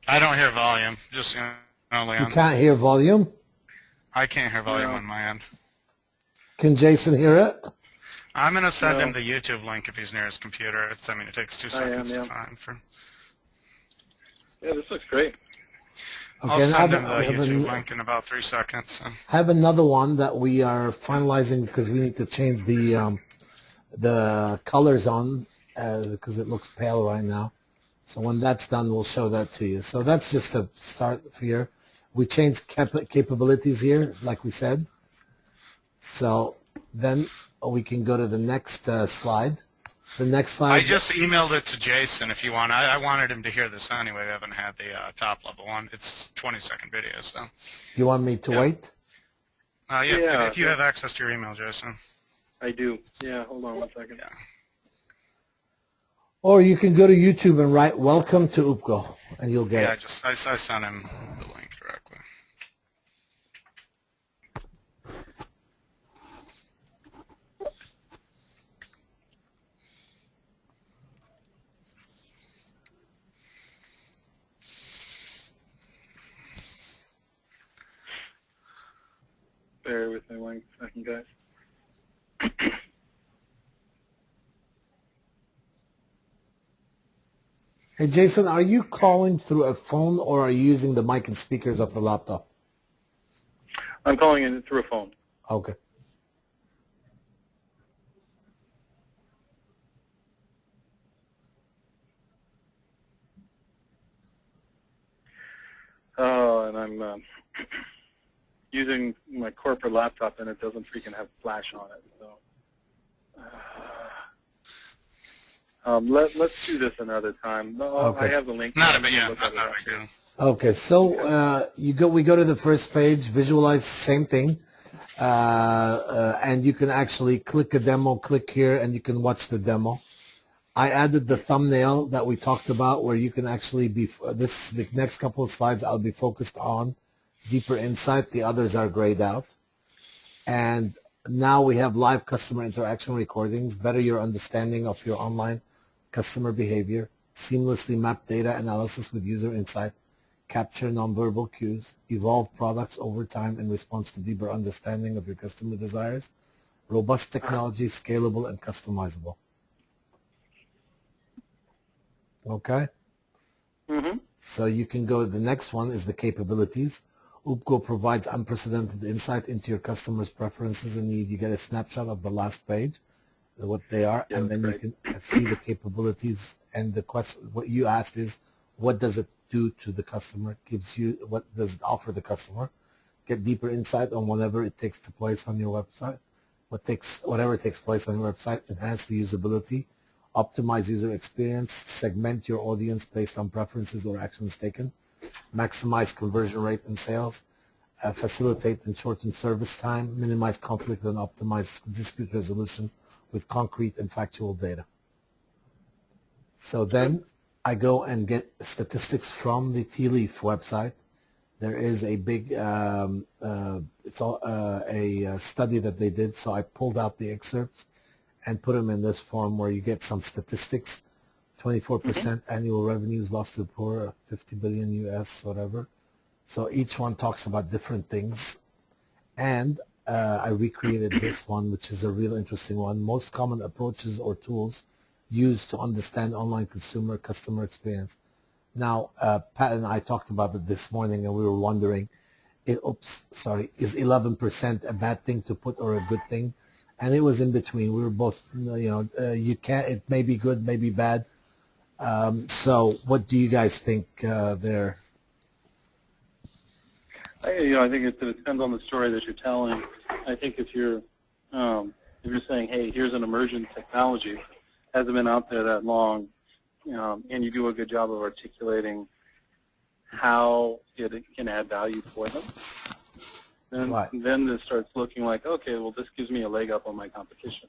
I don't hear volume. Just You Leon. can't hear volume? I can't hear volume No, on my end. Can Jason hear it? I'm gonna send him no, the YouTube link if he's near his computer. I mean, it takes two I am, seconds to yeah. find. For Yeah, this looks great. I'll Okay, and send him the we YouTube link in about 3 seconds. So. have another one that we are finalizing because we need to change the colors on because it looks pale right now. So when that's done, we'll show that to you. So that's just a start here. We changed capabilities here, like we said. So then we can go to the next slide. The next I slide, just emailed it to Jason if you want. I wanted him to hear this anyway. We haven't had the top level one. It's 20-second video, so you want me to yeah. wait? Yeah, Yeah, if you have access to your email, Jason. I do. Yeah, hold on one second. Yeah. Or you can go to YouTube and write "Welcome to oopgo" and you'll get Yeah, it. I sent him the link directly. Bear with me one second, guys. Hey, Jason, are you calling through a phone or are you using the mic and speakers of the laptop? I'm calling in through a phone. Okay. Oh, and I'm using my corporate laptop, and it doesn't freaking have flash on it. So let's do this another time. No, I Okay. have the link. Not a You big, can yeah, look at it not a big after. deal. Okay. So we go to the first page, visualize the same thing, and you can actually click a demo. Click here, and you can watch the demo. I added the thumbnail that we talked about, where you can actually be the next couple of slides. I'll be focused on deeper insight. The others are grayed out. And now we have live customer interaction recordings, better your understanding of your online customer behavior, seamlessly map data analysis with user insight, capture nonverbal cues, evolve products over time in response to deeper understanding of your customer desires, robust technology, scalable and customizable. Okay? Mm-hmm. So you can go, the next one is the capabilities. oopgo provides unprecedented insight into your customers' preferences and need. You get a snapshot of the last page, what they are, Yeah, and that's then you great. can see the capabilities. And the question, what you asked is, what does it do to the customer? Gives you, what does it offer the customer? Get deeper insight on whatever it takes to place on your website. Whatever takes place on your website, enhance the usability, optimize user experience, segment your audience based on preferences or actions taken, maximize conversion rate and sales, facilitate and shorten service time, minimize conflict and optimize dispute resolution with concrete and factual data. So Good. then I go and get statistics from the Tea Leaf website. There is a big, it's all, a study that they did, so I pulled out the excerpts and put them in this form where you get some statistics. Mm-hmm. 24% annual revenues lost to the poor, 50 billion US, whatever. So each one talks about different things. And I recreated this one, which is a real interesting one. Most common approaches or tools used to understand online consumer customer experience. Now, Pat and I talked about it this morning, and we were wondering, is 11% a bad thing to put or a good thing? And it was in between. We were both, you can't. It may be good, may be bad. So, what do you guys think there? I think it depends on the story that you're telling. I think if you're saying, hey, here's an emerging technology, hasn't been out there that long, and you do a good job of articulating how it can add value for them, Right. then this starts looking like, okay, well, this gives me a leg up on my competition.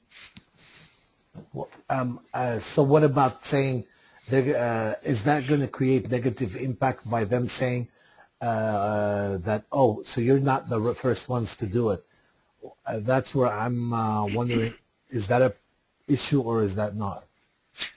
So, what about saying, is that going to create negative impact by them saying that, oh, so you're not the first ones to do it? That's where I'm wondering, is that a issue or is that not?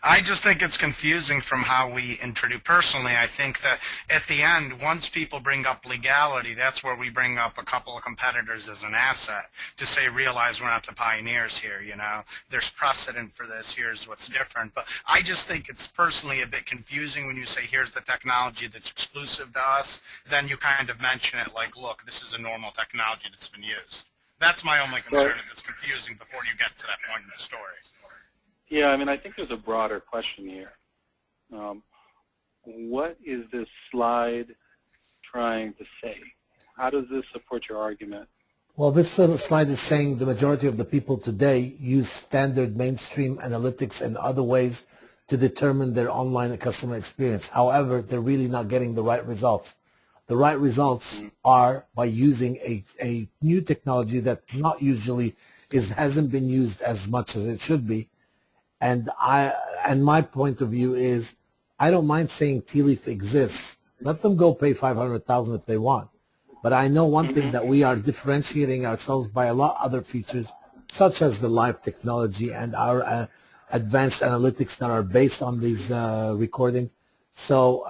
I just think it's confusing from how we introduce. Personally, I think that at the end, once people bring up legality, that's where we bring up a couple of competitors as an asset to say, realize we're not the pioneers here, you know. There's precedent for this. Here's what's different. But I just think it's personally a bit confusing when you say, here's the technology that's exclusive to us. Then you kind of mention it like, look, this is a normal technology that's been used. That's my only concern, is it's confusing before you get to that point in the story. Yeah, I mean, I think there's a broader question here. What is this slide trying to say? How does this support your argument? Well, this slide is saying the majority of the people today use standard mainstream analytics and other ways to determine their online customer experience. However, they're really not getting the right results. The right results are by using a new technology that not usually hasn't been used as much as it should be. And my point of view is, I don't mind saying Tea Leaf exists. Let them go pay $500,000 if they want. But I know one thing, that we are differentiating ourselves by a lot of other features, such as the live technology and our advanced analytics that are based on these recordings. So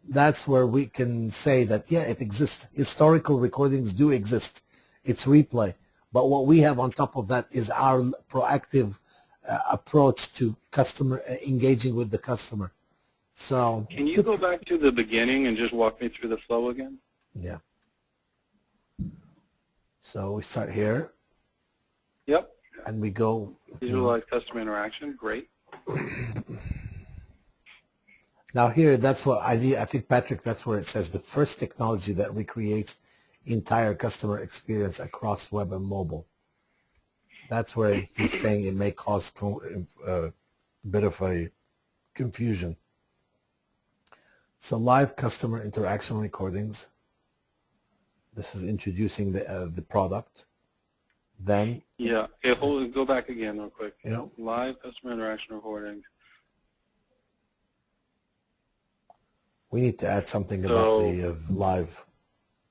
that's where we can say that, yeah, it exists. Historical recordings do exist. It's replay. But what we have on top of that is our proactive approach to customer engaging with the customer. So can you go back to the beginning and just walk me through the flow again? Yeah. So we start here. Yep. And we go. Visualize customer interaction. Great. Now here, that's what I think, Patrick, that's where it says the first technology that recreates entire customer experience across web and mobile. That's where he's saying it may cause a bit of a confusion. So live customer interaction recordings. This is introducing the product. Then yeah, okay, go back again real quick. Yeah. Live customer interaction recordings. We need to add something about the live.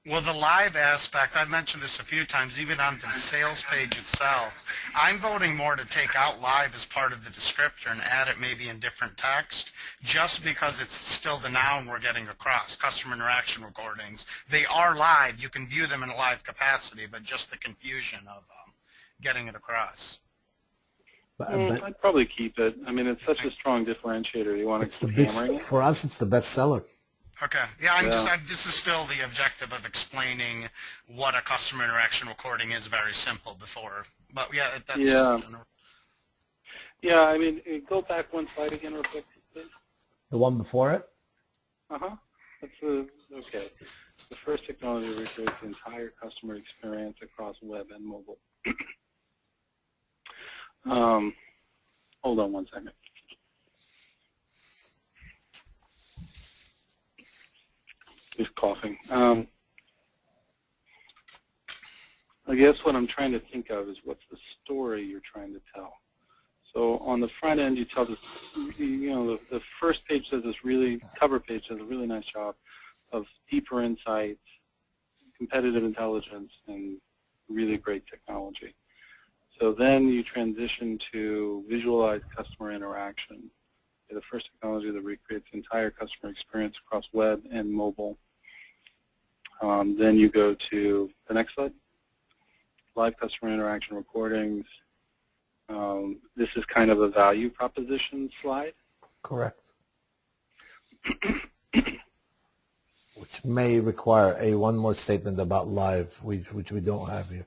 Well, the live aspect, I've mentioned this a few times, even on the sales page itself. I'm voting more to take out live as part of the descriptor and add it maybe in different text, just because it's still the noun we're getting across, customer interaction recordings. They are live. You can view them in a live capacity, but just the confusion of getting it across. I'd probably keep it. I mean, it's such a strong differentiator. You want to keep hammering it? For us, it's the best seller. Okay. Yeah, this is still the objective of explaining what a customer interaction recording is, very simple before. But yeah, that's yeah, I mean, go back one slide again real quick, please. The one before it? Uh-huh. That's okay. The first technology recreates the entire customer experience across web and mobile. Hold on one second. Just coughing. I guess what I'm trying to think of is, what's the story you're trying to tell? So on the front end, you tell this, the first page does this cover page does a really nice job of deeper insights, competitive intelligence, and really great technology. So then you transition to visualize customer interaction. The first technology that recreates the entire customer experience across web and mobile. Then you go to the next slide, live customer interaction recordings. This is kind of a value proposition slide. Correct. Which may require one more statement about live, which we don't have here.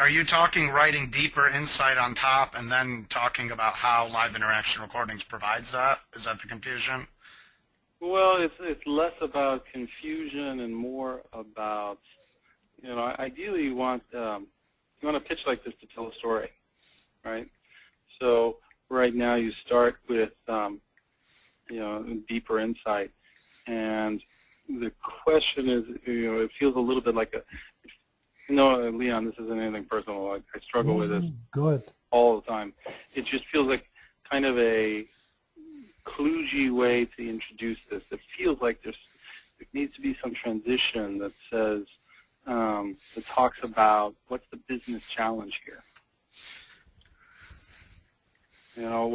Are you talking writing deeper insight on top and then talking about how live interaction recordings provides that? Is that the confusion? Well, it's less about confusion and more about, ideally you want to pitch like this to tell a story, right? So right now you start with, deeper insight, and the question is, it feels a little bit like Leon, this isn't anything personal. I struggle with this all the time. It just feels like kind of a kludgy way to introduce this. It feels like there needs to be some transition that says, that talks about what's the business challenge here. You know,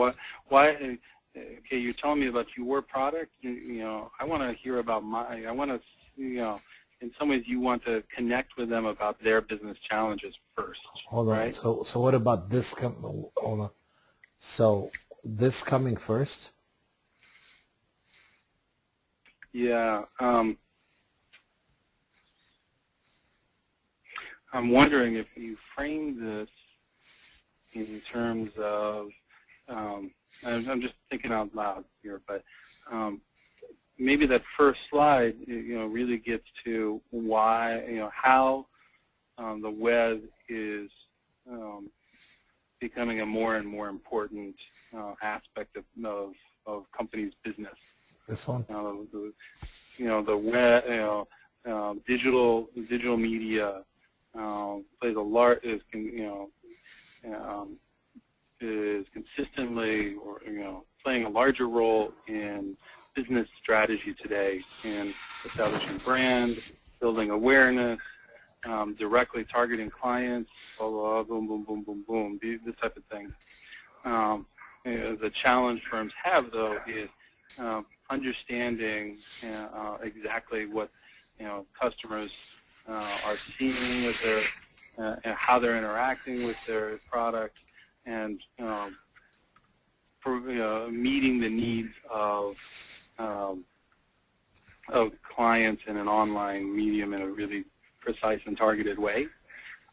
why? Okay, you're telling me about your product. You know, I want to hear about my. I want to, you know, in some ways, you want to connect with them about their business challenges first, Hold on. right? So what about this? Hold on. So this coming first? Yeah. I'm wondering if you frame this in terms of. I'm just thinking out loud here, but maybe that first slide, you know, really gets to why, you know, how the web is becoming a more and more important aspect of companies' business. This one? The web, digital media plays a large is consistently playing a larger role in business strategy today in establishing brand, building awareness, directly targeting clients, blah, blah, blah, boom, boom, boom, boom, boom, this type of thing. The challenge firms have, though, is understanding exactly what customers are seeing with their, and how they're interacting with their product, and meeting the needs of clients in an online medium in a really precise and targeted way.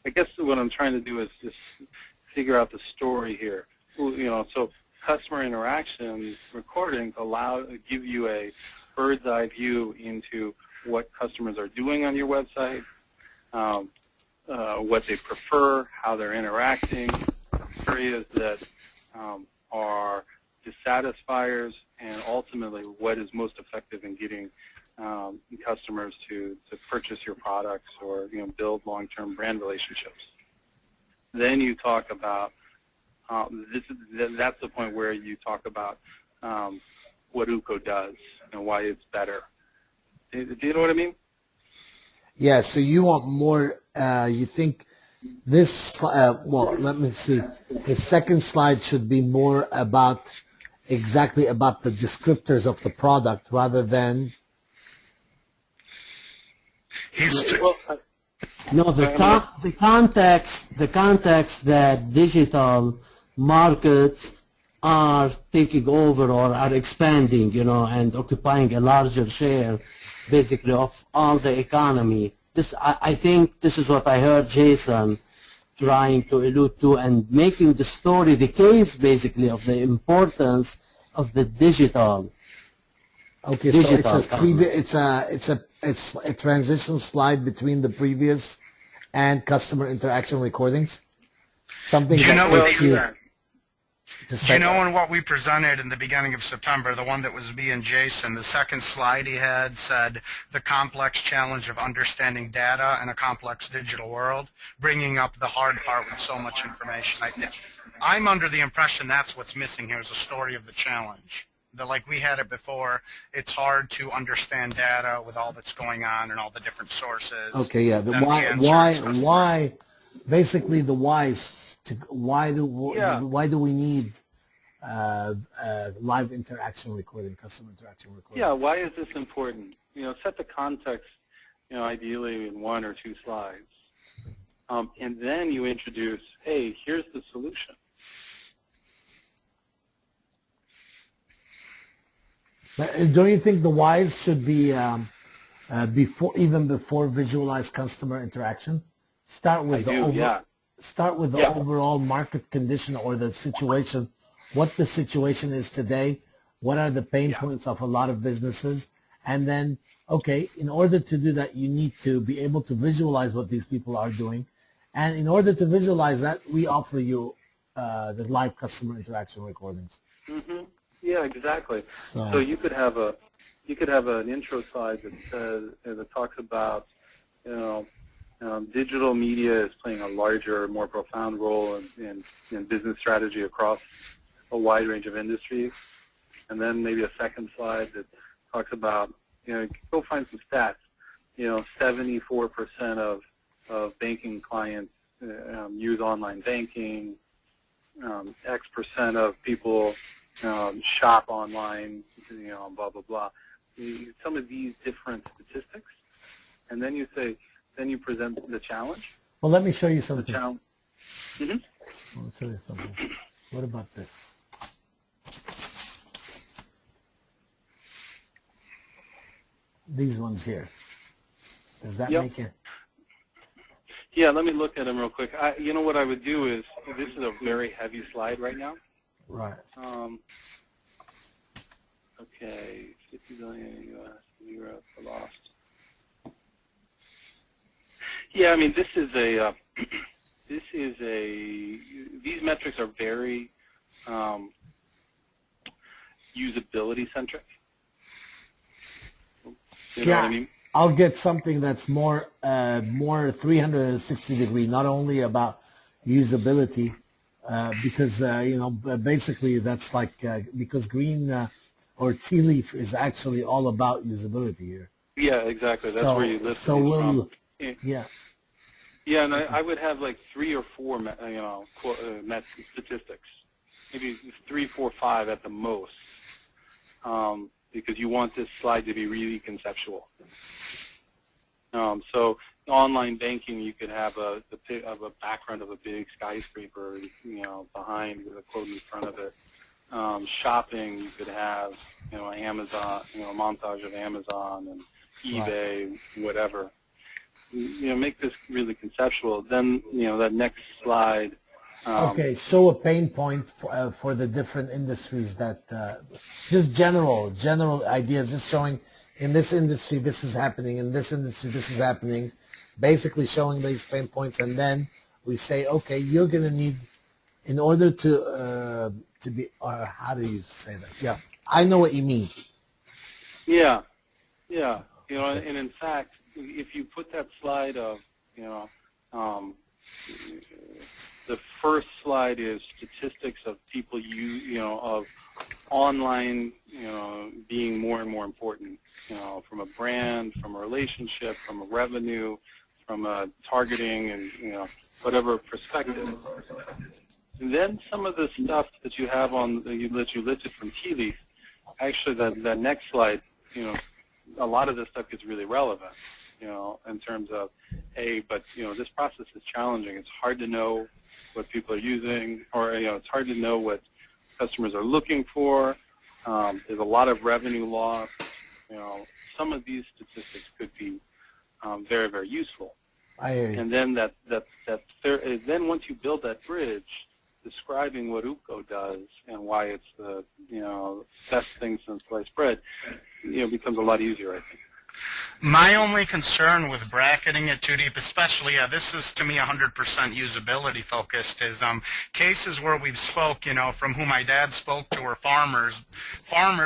I guess what I'm trying to do is just figure out the story here. So customer interaction recordings give you a bird's eye view into what customers are doing on your website, what they prefer, how they're interacting, areas that are dissatisfiers, and ultimately what is most effective in getting customers to purchase your products or build long-term brand relationships. Then you talk about that's the point where you talk about what oopgo does and why it's better. Do you know what I mean? Yeah. So you want more? You think this? Well, let me see. The second slide should be more about exactly about the descriptors of the product rather than. No, the context that digital markets are taking over or are expanding, and occupying a larger share, basically, of all the economy. I think this is what I heard Jason trying to allude to, and making the story, the case, basically, of the importance of the digital. Okay, so it's a transition slide between the previous and customer interaction recordings. Something that makes you. Do you know in what we presented in the beginning of September, the one that was me and Jason, the second slide he had said the complex challenge of understanding data in a complex digital world, bringing up the hard part with so much information. I'm under the impression that's what's missing here is a story of the challenge. Like we had it before, it's hard to understand data with all that's going on and all the different sources. Okay, yeah. Why? Basically, the whys. Why do we need live interaction recording, customer interaction recording? Yeah. Why is this important? Set the context. Ideally in one or two slides, and then you introduce, hey, here's the solution. Don't you think the whys should be before visualize customer interaction? Start with the overall market condition or the situation, what the situation is today, what are the pain points of a lot of businesses, and then, okay, in order to do that, you need to be able to visualize what these people are doing, and in order to visualize that, we offer you the live customer interaction recordings. Mm-hmm. Yeah, exactly. So you could have an intro slide that says that talks about digital media is playing a larger, more profound role in business strategy across a wide range of industries, and then maybe a second slide that talks about go find some stats. 74% of banking clients use online banking. X percent of people shop online, blah, blah, blah. Some of these different statistics, and then you say, then you present the challenge. Well, let me show you The something. challenge. Let me show you something. What about this? These ones here. Does that Yep. make it? Yeah, let me look at them real quick. You know what I would do is, this is a very heavy slide right now. Right. Okay, 50 billion U.S. Europe lost. Yeah, I mean, this is a these metrics are very usability centric. You know what I mean? I'll get something that's more 360 degree, not only about usability, because basically that's like because green or tea leaf is actually all about usability here. Yeah, exactly. That's where you list so these we'll from. yeah. Yeah, and I would have like 3 or 4, statistics, maybe 3, 4, 5 at the most, because you want this slide to be really conceptual. So online banking, you could have a background of a big skyscraper, behind with a quote in front of it. Shopping, you could have, Amazon, a montage of Amazon and eBay, whatever. Make this really conceptual. Then, that next slide. Okay, show a pain point for the different industries that, just general ideas, just showing in this industry this is happening, in this industry this is happening, basically showing these pain points, and then we say, okay, you're going to need, in order to be, or how do you say that? Yeah, I know what you mean. Yeah, yeah. And in fact, if you put that slide of, the first slide is statistics of people of online, being more and more important, from a brand, from a relationship, from a revenue, from a targeting and, whatever perspective. And then some of the stuff that you have that you listed from Tea Leaf, actually that next slide, a lot of this stuff gets really relevant, in terms of, hey, but, this process is challenging. It's hard to know what people are using, or, it's hard to know what customers are looking for. There's a lot of revenue loss. Some of these statistics could be very, very useful. I hear you. And then then once you build that bridge, describing what oopgo does and why it's the best thing since sliced bread, becomes a lot easier, I think. My only concern with bracketing it too deep, especially, this is to me 100% usability focused, is cases where we've spoke, from who my dad spoke to, were farmers,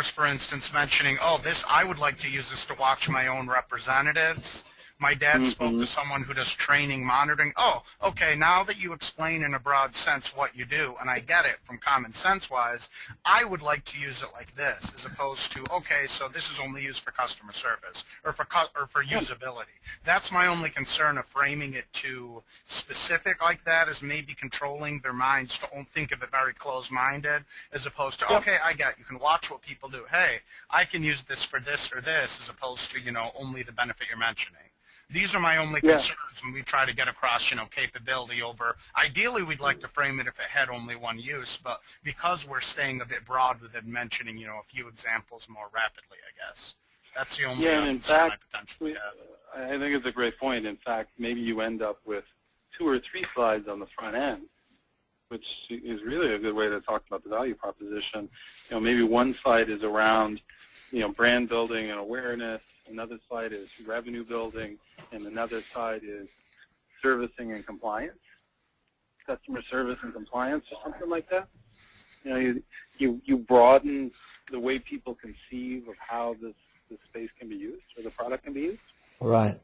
for instance, mentioning, oh, I would like to use this to watch my own representatives. My dad spoke to someone who does training monitoring. Oh, okay, now that you explain in a broad sense what you do, and I get it from common sense-wise, I would like to use it like this, as opposed to, okay, so this is only used for customer service or for usability. That's my only concern of framing it too specific like that, is maybe controlling their minds to think of it very closed-minded, as opposed to, okay, I get, you can watch what people do. Hey, I can use this for this or this, as opposed to, only the benefit you're mentioning. These are my only concerns when we try to get across, capability over. Ideally, we'd like to frame it if it had only one use, but because we're staying a bit broad with it, mentioning, a few examples more rapidly, I guess. That's the only concern I potentially have. I think it's a great point. In fact, maybe you end up with 2 or 3 slides on the front end, which is really a good way to talk about the value proposition. Maybe one slide is around, brand building and awareness. Another slide is revenue building, and another slide is servicing and compliance, customer service and compliance, or something like that. You broaden the way people conceive of how this space can be used, or the product can be used. Right.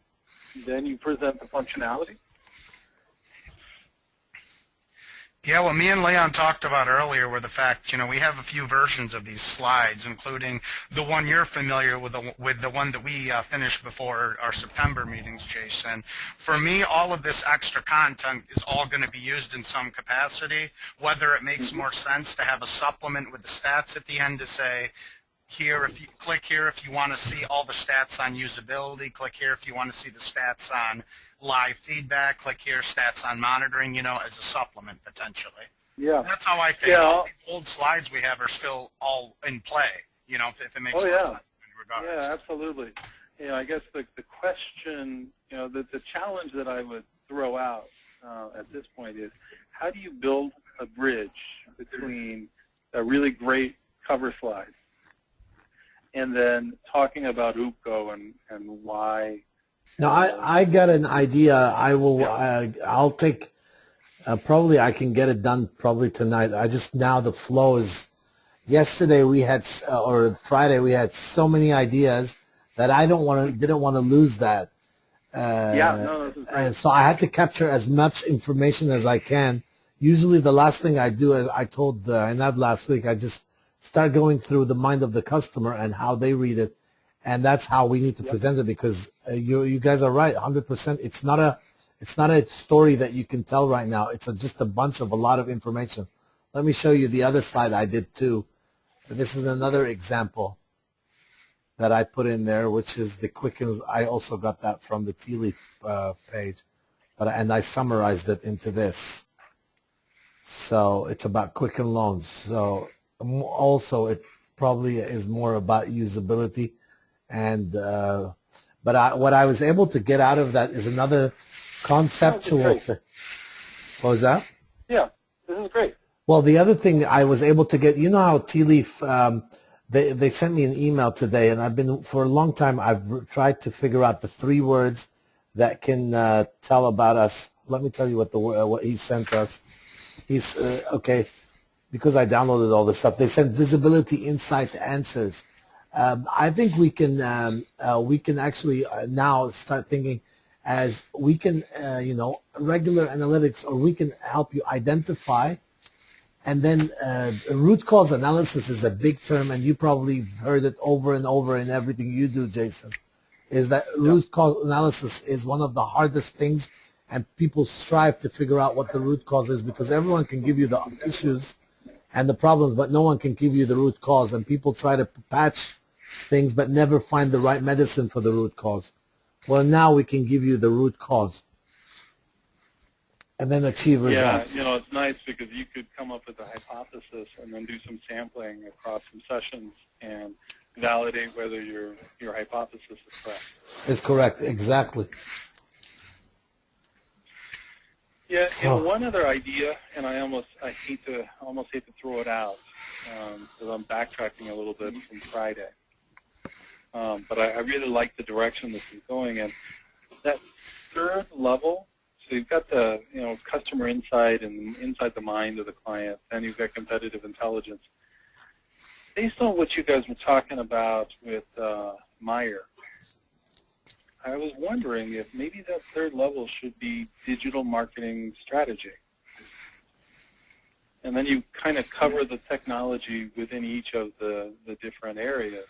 Then you present the functionality. Yeah, what me and Leon talked about earlier were the fact, we have a few versions of these slides, including the one you're familiar with the one that we finished before our September meetings, Jason. For me, all of this extra content is all going to be used in some capacity, whether it makes more sense to have a supplement with the stats at the end to say, here, if you click here if you want to see all the stats on usability, click here if you want to see the stats on live feedback, click here, stats on monitoring, as a supplement potentially. Yeah. That's how I think all the old slides we have are still all in play, if it makes more sense in regards. Yeah, absolutely. I guess the question, the challenge that I would throw out at this point is, how do you build a bridge between a really great cover slide and then talking about oopgo and why? Now, I got an idea. I'll take, probably I can get it done probably tonight. Now the flow is, yesterday we had, or Friday we had so many ideas that I didn't want to lose that. This is great. And so I had to capture as much information as I can. Usually the last thing I do, as I told Anab last week, I just start going through the mind of the customer and how they read it. And that's how we need to present it, because you guys are right, 100%. It's not a story that you can tell right now. It's just a lot of information. Let me show you the other slide I did too. This is another example that I put in there, which is the Quicken. I also got that from the Tea Leaf page, and I summarized it into this. So it's about Quicken Loans. So also it probably is more about usability. And what I was able to get out of that is another conceptual thing. What was that? Yeah, this is great. Well, the other thing I was able to get, how Tea Leaf, they sent me an email today, and for a long time, I've tried to figure out the 3 words that can tell about us. Let me tell you what he sent us. He's, okay, because I downloaded all this stuff. They sent visibility, insight, answers. I think we can actually now start thinking as we can, regular analytics, or we can help you identify. And then root cause analysis is a big term, and you probably heard it over and over in everything you do, Jason, is that root cause analysis is one of the hardest things, and people strive to figure out what the root cause is, because everyone can give you the issues and the problems, but no one can give you the root cause, and people try to patch things but never find the right medicine for the root cause. Well, now we can give you the root cause and then achieve results. Yeah, it's nice because you could come up with a hypothesis and then do some sampling across some sessions and validate whether your hypothesis is correct. It's correct, exactly. Yeah, one other idea, and I almost hate to throw it out because I'm backtracking a little bit from Friday. But I really like the direction this is going, and that 3rd level. So you've got the customer insight and inside the mind of the client, and you've got competitive intelligence. Based on what you guys were talking about with Meyer, I was wondering if maybe that 3rd level should be digital marketing strategy. And then you kind of cover the technology within each of the different areas,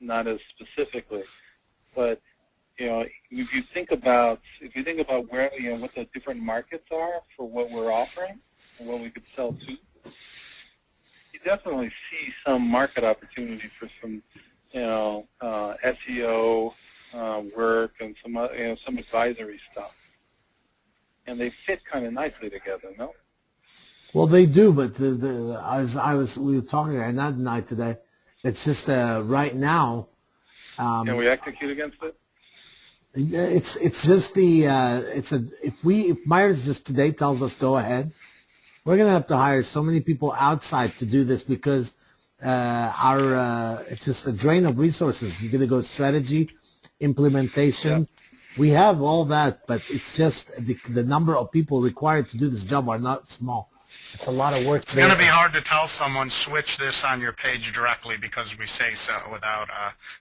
not as specifically, but if you think about where what the different markets are for what we're offering and what we could sell to, you definitely see some market opportunity for some SEO work and some advisory stuff, and they fit kind of nicely together, no? Well, they do, but we were talking Anand and I today. It's just right now. Can we execute against it? It's just if Myers just today tells us go ahead, we're gonna have to hire so many people outside to do this, because it's just a drain of resources. You're gonna go strategy, implementation. Yeah. We have all that, but it's just the number of people required to do this job are not small. It's a lot of work. It's going to be hard to tell someone switch this on your page directly because we say so without.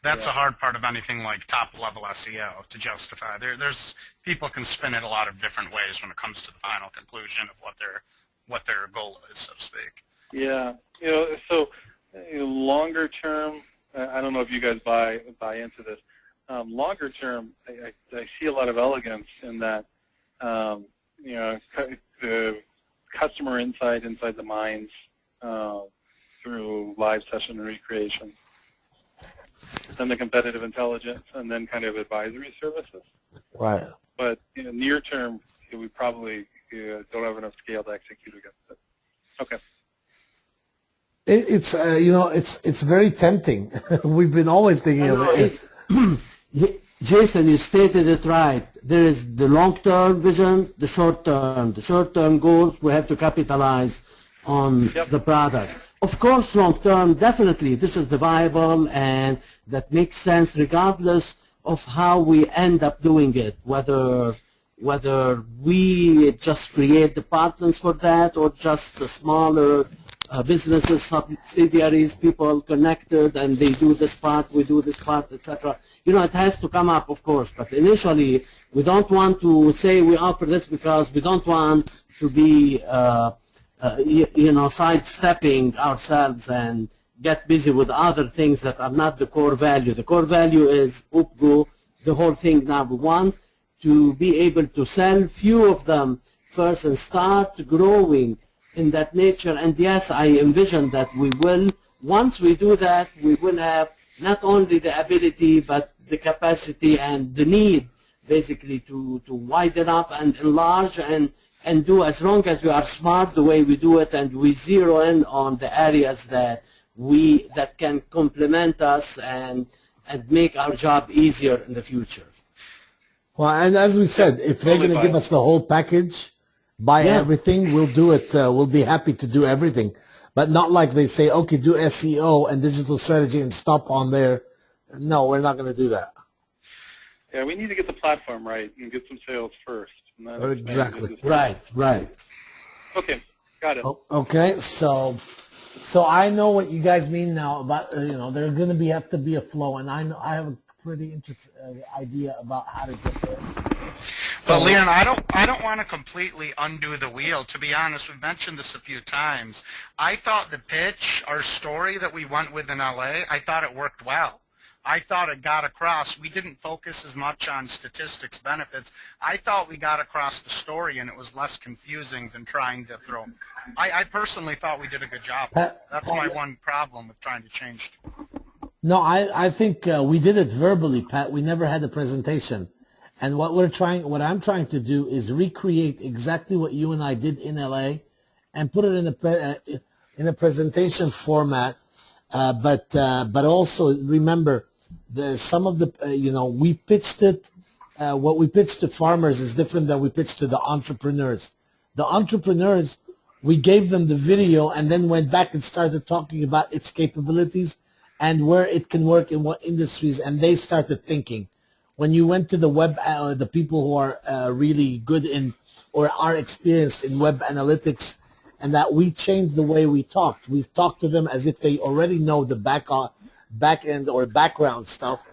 That's a hard part of anything like top-level SEO to justify. There's people can spin it a lot of different ways when it comes to the final conclusion of what they're what their goal is, so to speak. Yeah, so longer term, I don't know if you guys buy into this. Longer term, I see a lot of elegance in that, the customer insight inside the minds through live session recreation, then the competitive intelligence, and then kind of advisory services. Right. But near term, we probably don't have enough scale to execute against it. Okay. It's very tempting. We've been always thinking of it. Jason, you stated it right. There is the long-term vision, the short-term. The short-term goals, we have to capitalize on the product. Of course, long-term, definitely, this is the viable, and that makes sense regardless of how we end up doing it, whether we just create the partners for that or just the smaller businesses, subsidiaries, people connected, and they do this part, we do this part, etc. It has to come up, of course, but initially we don't want to say we offer this because we don't want to be, sidestepping ourselves and get busy with other things that are not the core value. The core value is oopgo, the whole thing. Now we want to be able to sell few of them first and start growing in that nature. And yes, I envision that we will, once we do that, we will have not only the ability but the capacity and the need basically to widen up and enlarge and do, as long as we are smart the way we do it and we zero in on the areas that can complement us and make our job easier in the future. Well, and as we said, if they're going to give us the whole package, buy everything, we'll do it. We'll be happy to do everything. But not like they say, okay, do SEO and digital strategy and stop on there. No, we're not going to do that. Yeah, we need to get the platform right and get some sales first. Exactly. Right. Okay, got it. Okay, so I know what you guys mean now about, there's going to have to be a flow, and I have a pretty interesting idea about how to get there. But Leon, I don't want to completely undo the wheel. To be honest, we've mentioned this a few times. I thought the pitch, our story that we went with in LA, I thought it worked well. I thought it got across. We didn't focus as much on statistics, benefits. I thought we got across the story, and it was less confusing than trying to throw. I personally thought we did a good job. That's my one problem with trying to change. No, I think we did it verbally, Pat. We never had a presentation. And what I'm trying to do is recreate exactly what you and I did in LA, and put it in a presentation format. But also remember, we pitched it. What we pitched to farmers is different than we pitched to the entrepreneurs. The entrepreneurs, we gave them the video and then went back and started talking about its capabilities and where it can work in what industries, and they started thinking. When you went to the web, the people who are really good in or are experienced in web analytics, and that we changed the way we talked. We talked to them as if they already know the back end or background stuff,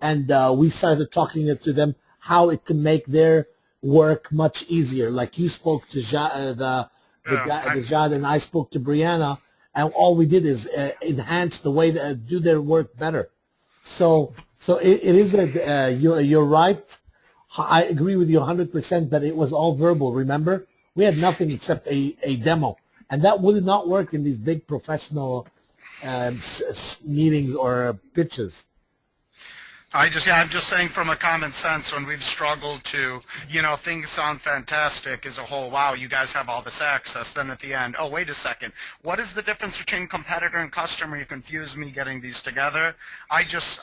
and we started talking to them how it can make their work much easier. Like you spoke to Jad, and I spoke to Brianna, and all we did is enhance the way they do their work better. So it is you're right. I agree with you 100%, but it was all verbal. Remember, we had nothing except a demo, and that would not work in these big professional meetings or pitches. I'm just saying from a common sense, when we've struggled to, things sound fantastic as a whole. Wow, you guys have all this access. Then at the end, oh, wait a second. What is the difference between competitor and customer? You confuse me getting these together. I just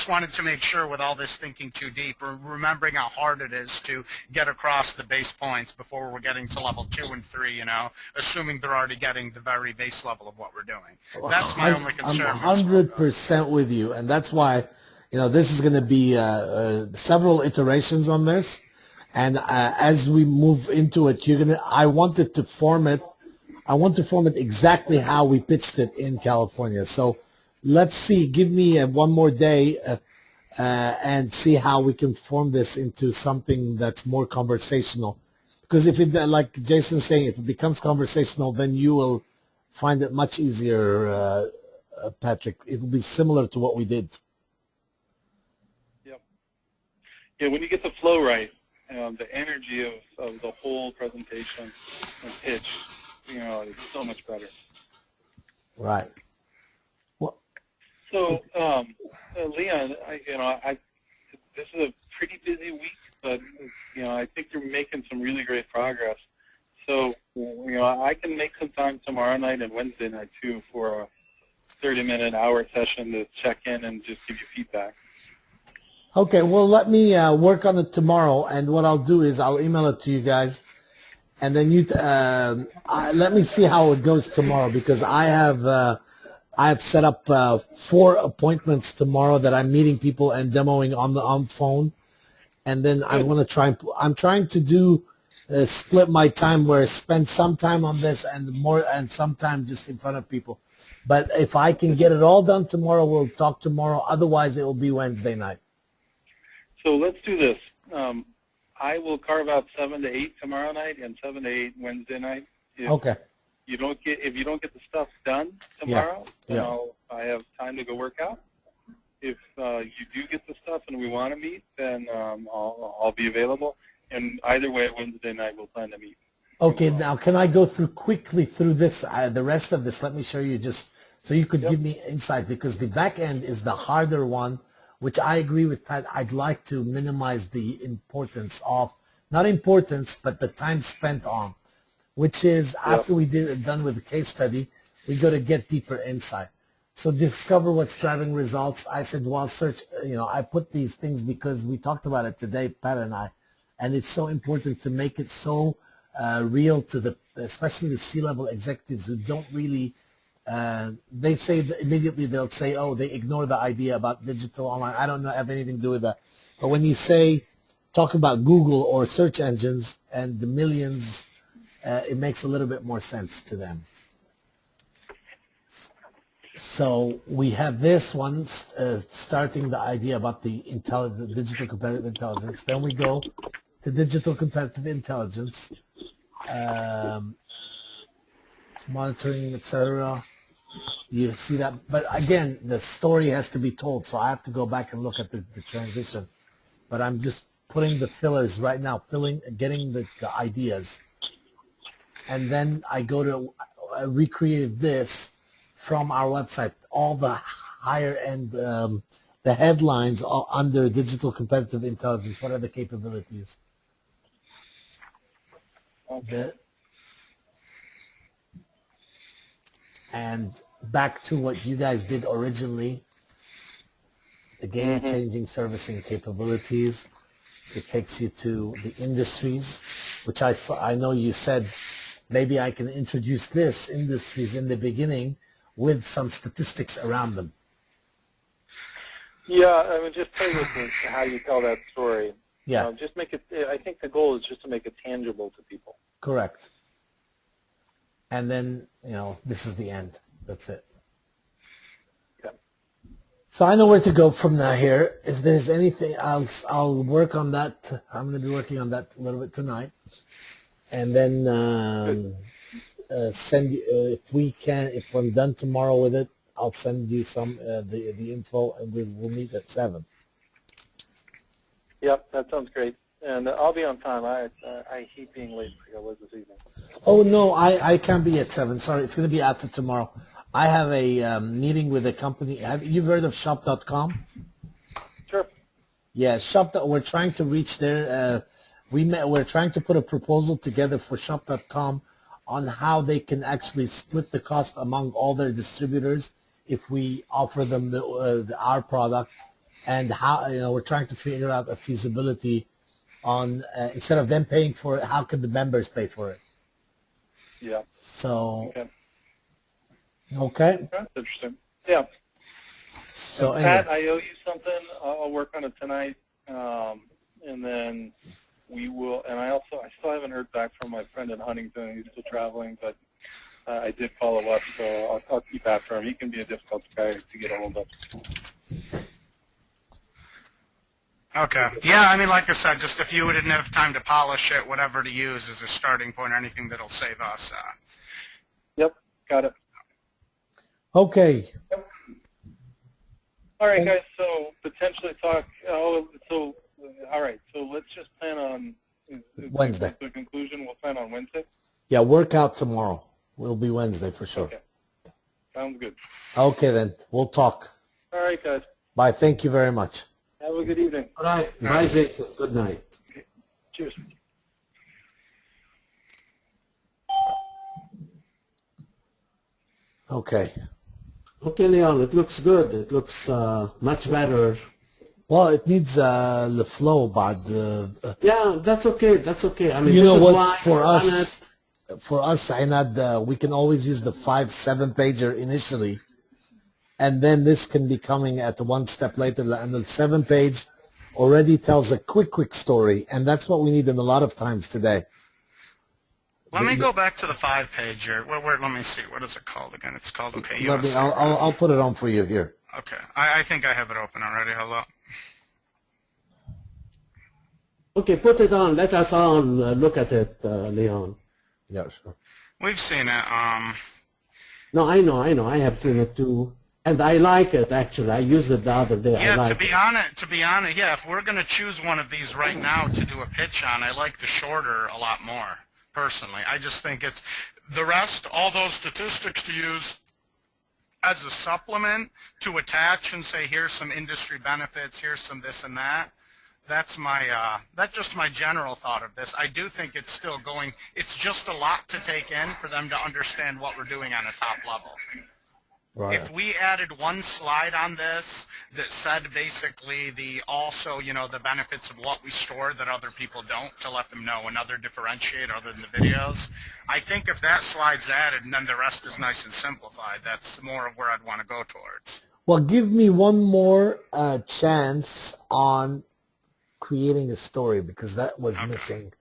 wanted to make sure with all this thinking too deep, or remembering how hard it is to get across the base points before we're getting to level 2 and 3, assuming they're already getting the very base level of what we're doing. That's my only concern. I'm 100% with you, and that's why this is going to be several iterations on this, and as we move into it, I want to form it exactly how we pitched it in California. So let's see. Give me one more day and see how we can form this into something that's more conversational. Because if it, like Jason's saying, if it becomes conversational, then you will find it much easier, Patrick. It will be similar to what we did. Yep. Yeah, when you get the flow right, the energy of the whole presentation and pitch, is so much better. Right. Well, So, Leon, this is a pretty busy week, but I think you're making some really great progress. So, I can make some time tomorrow night and Wednesday night too for a 30-minute, hour session to check in and just give you feedback. okay, well, let me work on it tomorrow, and what I'll do is I'll email it to you guys, and then let me see how it goes tomorrow, because I have set up 4 appointments tomorrow that I'm meeting people and demoing on phone, and then I'm going to I'm trying to do split my time where I spend some time on this and some time just in front of people. But if I can get it all done tomorrow, we'll talk tomorrow. Otherwise, it will be Wednesday night. So let's do this. I will carve out 7 to 8 tomorrow night and 7 to 8 Wednesday night. Okay. If you don't get the stuff done tomorrow, I have time to go work out. If you do get the stuff and we want to meet, then I'll be available. And either way, Wednesday night we'll plan to meet. Okay, now can I go quickly through this, the rest of this? Let me show you just so you could give me insight, because the back end is the harder one, which I agree with Pat. I'd like to minimize the importance of, not importance, but the time spent on, which is after we done with the case study, we got to get deeper insight. So discover what's driving results. I said, well, search, I put these things because we talked about it today, Pat and I, and it's so important to make it so real to especially the C-level executives who don't really, they say that immediately they'll say, oh, they ignore the idea about digital online. I don't have anything to do with that. But when you talk about Google or search engines and the millions, it makes a little bit more sense to them. So we have this one starting the idea about the digital competitive intelligence. Then we go to digital competitive intelligence, monitoring, etc. You see that? But again, the story has to be told, so I have to go back and look at the transition. But I'm just putting the fillers right now, getting the ideas. And then I go to recreate this from our website, all the higher end, the headlines are under digital competitive intelligence. What are the capabilities? Okay. And back to what you guys did originally, the game-changing servicing capabilities. It takes you to the industries, which I know you said maybe I can introduce this industries in the beginning with some statistics around them. Yeah, I mean, just play with how you tell that story. Yeah. Just make it, I think the goal is just to make it tangible to people. Correct. And then, this is the end. That's it. Okay. So I know where to go from here. If there's anything, I'll work on that. I'm going to be working on that a little bit tonight. And then send you, if I'm done tomorrow with it, I'll send you some the info, and we'll meet at 7. Yep, that sounds great. And I'll be on time. I hate being late like I was this evening. Oh, no, I can't be at 7. Sorry, it's going to be after tomorrow. I have a meeting with a company. You've heard of shop.com? Sure. Yeah, we're trying to reach their, we're trying to put a proposal together for shop.com on how they can actually split the cost among all their distributors if we offer them our product, and how we're trying to figure out a feasibility on instead of them paying for it, how could the members pay for it? Yeah. So. Okay. That's interesting. Yeah. So Pat, I owe you something. I'll work on it tonight, and then we will. And I still haven't heard back from my friend in Huntington. He's still traveling, but I did follow up, so I'll keep after him. He can be a difficult guy to get a hold of. Okay. Yeah, I mean, like I said, just if you didn't have time to polish it, whatever to use as a starting point or anything that'll save us. Yep, got it. Okay. All right, guys. So potentially talk. Oh, so all right. So let's just plan on Wednesday. The conclusion. We'll plan on Wednesday. Yeah, workout tomorrow. Will be Wednesday for sure. Okay, sounds good. Okay, then. We'll talk. All right, guys. Bye. Thank you very much. Have a good evening. All right. Bye, Jason. Good night. Cheers. Okay. Okay, Leon, it looks good. It looks much better. Well, it needs the flow, but Yeah, that's okay. That's okay. I mean, you this know is what? why For us, Ainad, we can always use the 5-7 pager initially, and then this can be coming at one step later. And the 7 page already tells a quick story, and that's what we need in a lot of times today. Let me go back to the 5-pager. Let me see. What is it called again? It's called, okay, Let me, USA. I'll put it on for you here. Okay. I think I have it open already. Hello. Okay, put it on. Let us all look at it, Leon. Yeah, sure. We've seen it. No, I know. I have seen it too, and I like it actually. I used it the other day. I Yeah, like to be honest, yeah, if we're going to choose one of these right now to do a pitch on, I like the shorter a lot more, personally. I just think it's, the rest, all those statistics to use as a supplement to attach and say, here's some industry benefits, here's some this and that. That's just my general thought of this. I do think it's still going, it's just a lot to take in for them to understand what we're doing on a top level. Right. If we added one slide on this that said basically also, the benefits of what we store that other people don't, to let them know another differentiator other than the videos, I think if that slide's added and then the rest is nice and simplified, that's more of where I'd want to go towards. Well, give me one more chance on creating a story, because that was missing.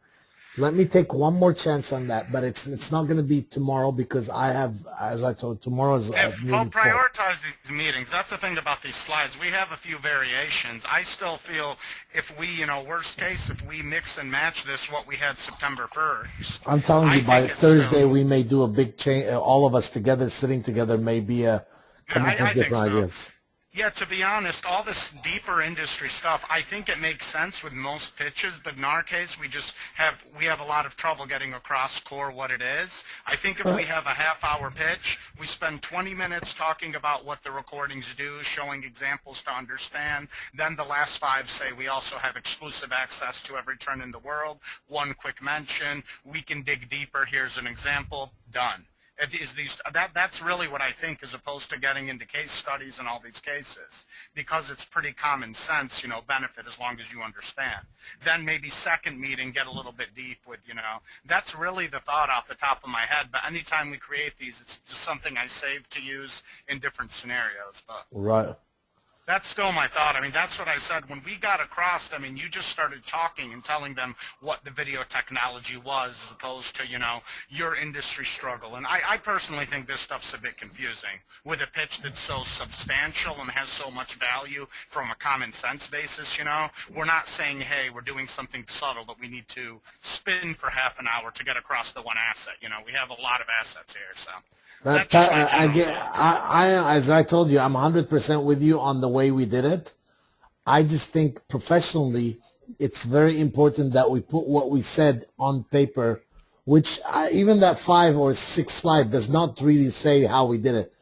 Let me take one more chance on that, but it's not going to be tomorrow, because I have, as I told, tomorrow's I'll prioritize these meetings. That's the thing about these slides. We have a few variations. I still feel if we, worst case, if we mix and match this, what we had September 1st. I'm telling you, by think it's Thursday still, we may do a big change. All of us together, sitting together, may be come up with I think different so. ideas. Yeah, to be honest, all this deeper industry stuff, I think it makes sense with most pitches, but in our case, we have a lot of trouble getting across core what it is. I think if we have a half-hour pitch, we spend 20 minutes talking about what the recordings do, showing examples to understand. Then the last 5 say we also have exclusive access to every trend in the world. One quick mention, we can dig deeper. Here's an example. Done. That's really what I think, as opposed to getting into case studies and all these cases, because it's pretty common sense, benefit as long as you understand. Then maybe second meeting, get a little bit deep with, that's really the thought off the top of my head. But anytime we create these, it's just something I save to use in different scenarios. But Right. that's still my thought. I mean, that's what I said. When we got across, I mean, you just started talking and telling them what the video technology was, as opposed to, your industry struggle. And I personally think this stuff's a bit confusing with a pitch that's so substantial and has so much value from a common sense basis, We're not saying, hey, we're doing something subtle that we need to spin for half an hour to get across the one asset. We have a lot of assets here, so. But as I told you, I'm 100% with you on the way we did it. I just think professionally, it's very important that we put what we said on paper, which even that 5 or 6 slide does not really say how we did it.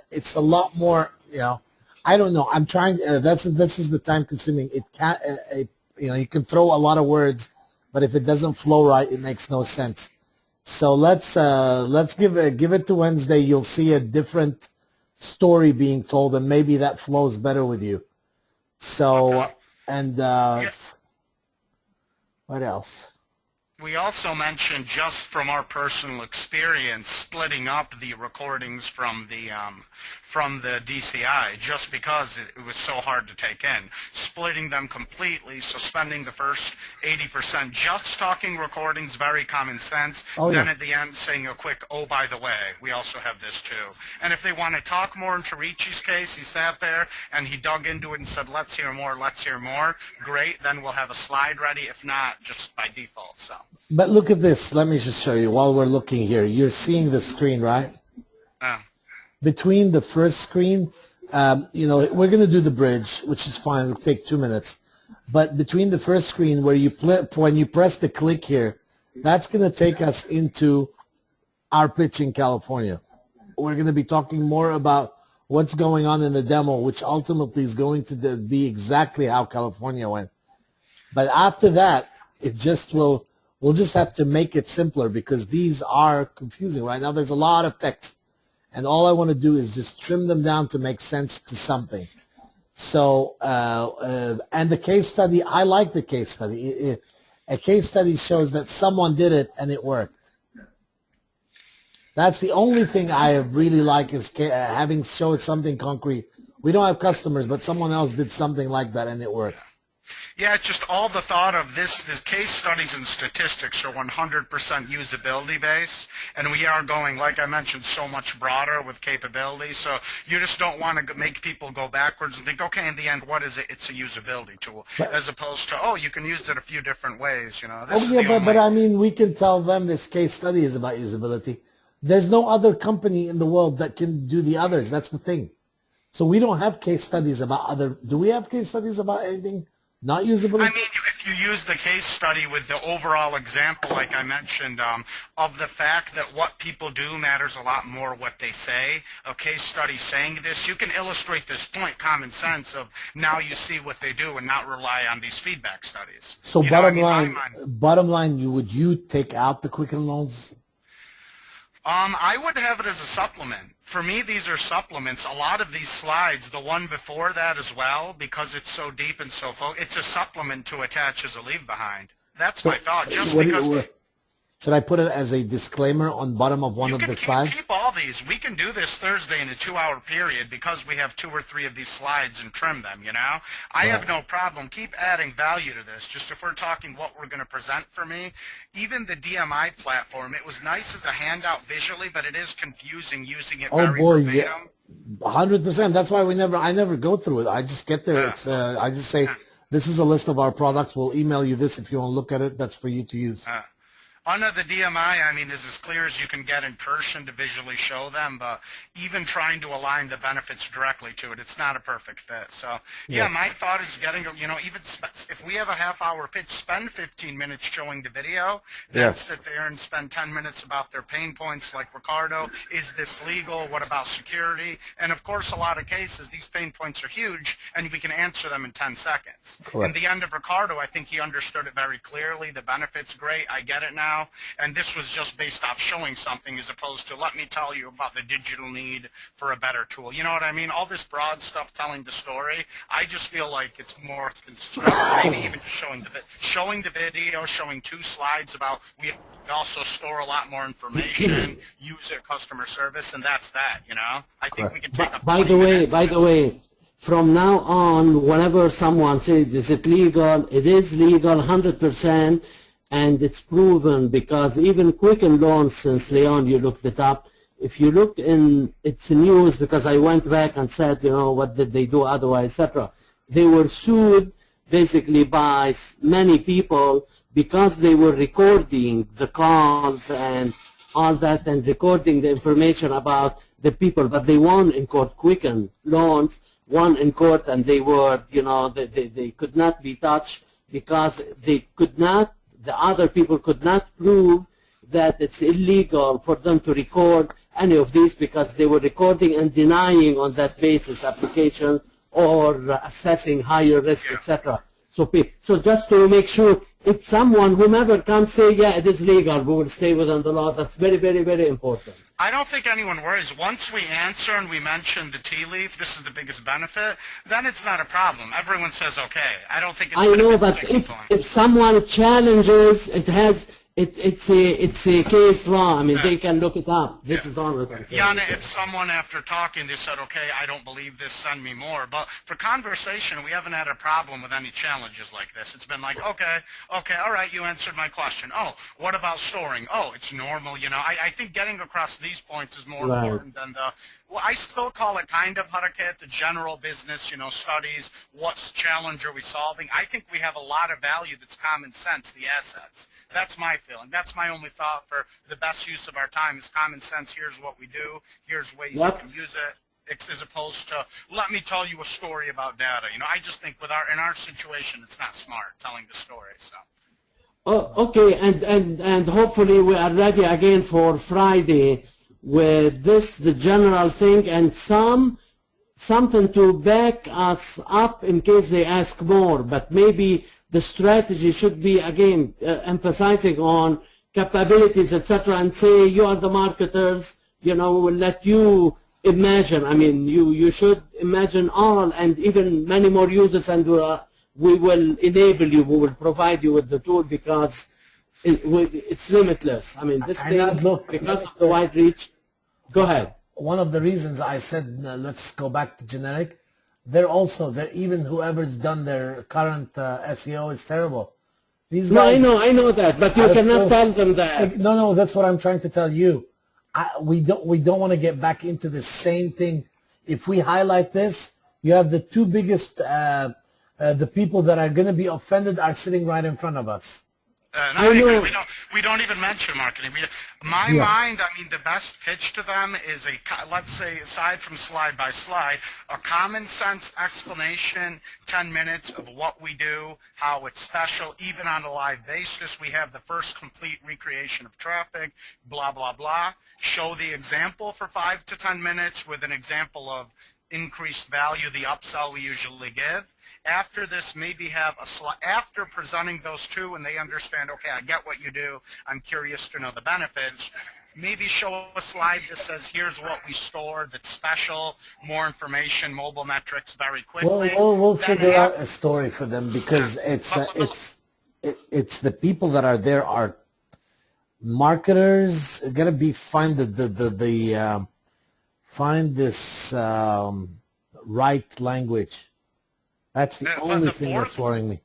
It's a lot more, I don't know. I'm trying. This is the time consuming. It can't. You can throw a lot of words, but if it doesn't flow right, it makes no sense. So let's give it to Wednesday. You'll see a different story being told, and maybe that flows better with you. So, and Yes. what else? We also mentioned, just from our personal experience, splitting up the recordings from the DCI, just because it was so hard to take in. Splitting them completely, so spending the first 80% just talking recordings, very common sense. Oh, Then yeah. at the end saying a quick, oh, by the way, we also have this too. And if they want to talk more into Ricci's case, he sat there and he dug into it and said, let's hear more, let's hear more. Great, then we'll have a slide ready. If not, just by default. So. But look at this. Let me just show you while we're looking here. You're seeing the screen, right? Between the first screen, we're going to do the bridge, which is fine. It'll take 2 minutes. But between the first screen where when you press the click here, that's going to take us into our pitch in California. We're going to be talking more about what's going on in the demo, which ultimately is going to be exactly how California went. But after that, we'll just have to make it simpler because these are confusing. Right now there's a lot of text. And all I want to do is just trim them down to make sense to something. So, and the case study, I like the case study. A case study shows that someone did it and it worked. That's the only thing I really like is having showed something concrete. We don't have customers, but someone else did something like that and it worked. Yeah, it's just all the thought of this case studies and statistics are 100% usability based, and we are going, like I mentioned, so much broader with capabilities. So you just don't want to make people go backwards and think, okay, in the end, what is it? It's a usability tool, as opposed to, oh, you can use it a few different ways. But I mean, we can tell them this case study is about usability. There's no other company in the world that can do the others. That's the thing. So we don't have case studies about other. Do we have case studies about anything? Not usability? I mean, if you use the case study with the overall example, like I mentioned, of the fact that what people do matters a lot more what they say, a case study saying this, you can illustrate this point, common sense, of now you see what they do and not rely on these feedback studies. So bottom line, would you take out the Quicken Loans? I would have it as a supplement. For me, these are supplements. A lot of these slides, the one before that as well, because it's so deep and so focused, it's a supplement to attach as a leave behind. That's my thought. Should I put it as a disclaimer on bottom of one of the slides? Keep all these. We can do this Thursday in a 2-hour period because we have 2 or 3 of these slides and trim them, I have no problem. Keep adding value to this. Just if we're talking what we're going to present for me, even the DMI platform, it was nice as a handout visually, but it is confusing using it very verbatim. Yeah. 100%. That's why I never go through it. I just get there. I just say, this is a list of our products. We'll email you this if you want to look at it. That's for you to use. Under the DMI, I mean, is as clear as you can get in person to visually show them, but even trying to align the benefits directly to it, it's not a perfect fit. So, yeah, my thought is getting, even if we have a half-hour pitch, spend 15 minutes showing the video, then sit there and spend 10 minutes about their pain points, like Ricardo. Is this legal? What about security? And, of course, a lot of cases, these pain points are huge, and we can answer them in 10 seconds. Correct. In the end of Ricardo, I think he understood it very clearly. The benefits, great. I get it now. And this was just based off showing something as opposed to let me tell you about the digital need for a better tool. You know what I mean? All this broad stuff telling the story, I just feel like it's more constructive, maybe even just showing the video, showing 2 slides about we also store a lot more information, use it, customer service, and that's that, I think we can take up By the way, from now on, whenever someone says, is it legal? It is legal, 100%. And it's proven because even Quicken Loans, since Leon, you looked it up, if you look in its news, because I went back and said, what did they do otherwise, etc. They were sued basically by many people because they were recording the calls and all that and recording the information about the people, but they won in court. Quicken Loans won in court, and they were, they could not be touched because the other people could not prove that it's illegal for them to record any of these because they were recording and denying on that basis application or assessing higher risk, etc. So just to make sure, if someone, whomever comes say, yeah, it is legal, we will stay within the law. That's very, very, very important. I don't think anyone worries. Once we answer and we mention the tea leaf, this is the biggest benefit, then it's not a problem. Everyone says okay. I don't think it's I know, but if someone challenges, it has it's a case law. I mean, they can look it up. This is all that I'm saying. Yana, if someone after talking, they said, okay, I don't believe this, send me more. But for conversation, we haven't had a problem with any challenges like this. It's been like, okay, all right, you answered my question. Oh, what about storing? Oh, it's normal, you know. I think getting across these points is more important than the, well, I still call it kind of harakat, the general business, you know, studies, what challenge are we solving? I think we have a lot of value that's common sense, the assets. That's my feeling. That's my only thought for the best use of our time is common sense. Here's what we do. Here's ways you can use it, as opposed to let me tell you a story about data. You know, I just think with in our situation, it's not smart telling the story. So. Oh, okay, and hopefully we are ready again for Friday with this, the general thing, and something to back us up in case they ask more. But maybe the strategy should be, again, emphasizing on capabilities, etc., and say, you are the marketers, you know, we will let you imagine. I mean, you should imagine all and even many more users, and we will enable you, we will provide you with the tool because it's limitless. I mean, this thing, because of the wide reach, go ahead. One of the reasons I said, let's go back to generic, even whoever's done their current SEO is terrible. These guys, no, I know that, but you cannot tell them that. No, that's what I'm trying to tell you. We don't want to get back into the same thing. If we highlight this, you have the two biggest, the people that are going to be offended are sitting right in front of us. I agree. We don't even mention marketing. Mind, I mean, the best pitch to them is let's say, aside from slide by slide, a common sense explanation, 10 minutes of what we do, how it's special, even on a live basis. We have the first complete recreation of traffic, blah, blah, blah. Show the example for 5 to 10 minutes with an example of increased value, the upsell we usually give. After this, maybe have a slide, after presenting those two and they understand, okay, I get what you do, I'm curious to know the benefits, maybe show a slide that says, here's what we store that's special, more information, mobile metrics very quickly. We'll figure out a story for them because it's the people that are there are marketers, gotta be find this right language. That's the only thing that's worrying me.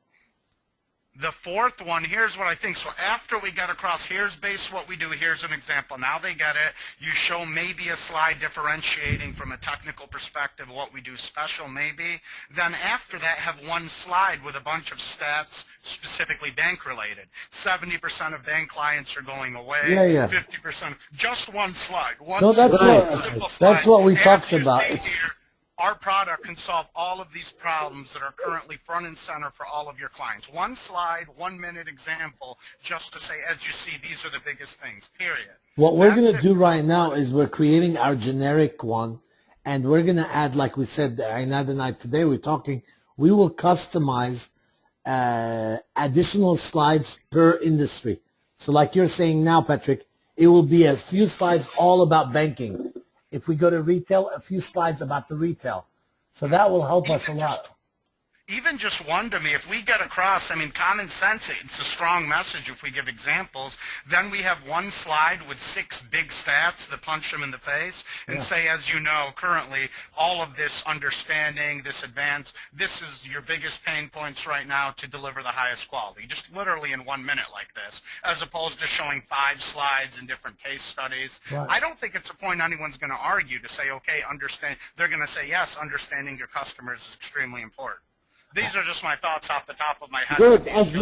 The fourth one, here's what I think. So after we get across, here's base what we do, here's an example. Now they get it. You show maybe a slide differentiating from a technical perspective what we do special, maybe. Then after that, have one slide with a bunch of stats specifically bank related. 70% of bank clients are going away. 50%. Just one slide. That's what we talked about. Our product can solve all of these problems that are currently front and center for all of your clients. One slide, 1 minute example, just to say, as you see, these are the biggest things, period. What we're going to do right now is we're creating our generic one, and we're going to add, like we said, Ainad and I today, we're talking, we will customize additional slides per industry. So like you're saying now, Patrick, it will be a few slides all about banking. If we go to retail, a few slides about the retail. So that will help us a lot. Even just one to me, if we get across, I mean, common sense, it's a strong message if we give examples. Then we have one slide with 6 big stats that punch them in the face and say, as you know, currently, all of this understanding, this advance, this is your biggest pain points right now to deliver the highest quality. Just literally in 1 minute like this, as opposed to showing 5 slides in different case studies. Right. I don't think it's a point anyone's going to argue to say, okay, understand. They're going to say, yes, understanding your customers is extremely important. These are just my thoughts off the top of my head. Good. As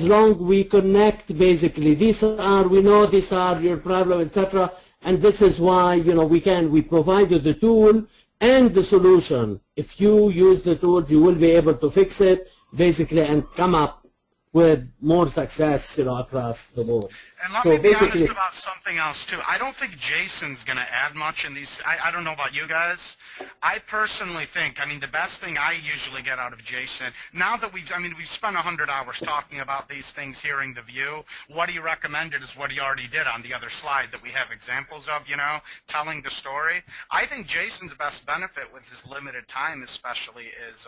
long we connect, basically, we know these are your problem, etc. And this is why, you know, we provide you the tool and the solution. If you use the tools, you will be able to fix it, basically, and come up with more success, you know, across the board. And let me be honest about something else too. I don't think Jason's going to add much in these. I don't know about you guys. I personally think, I mean, the best thing I usually get out of Jason, now that we've spent 100 hours talking about these things, hearing the view, what he recommended is what he already did on the other slide that we have examples of, telling the story. I think Jason's best benefit with his limited time especially is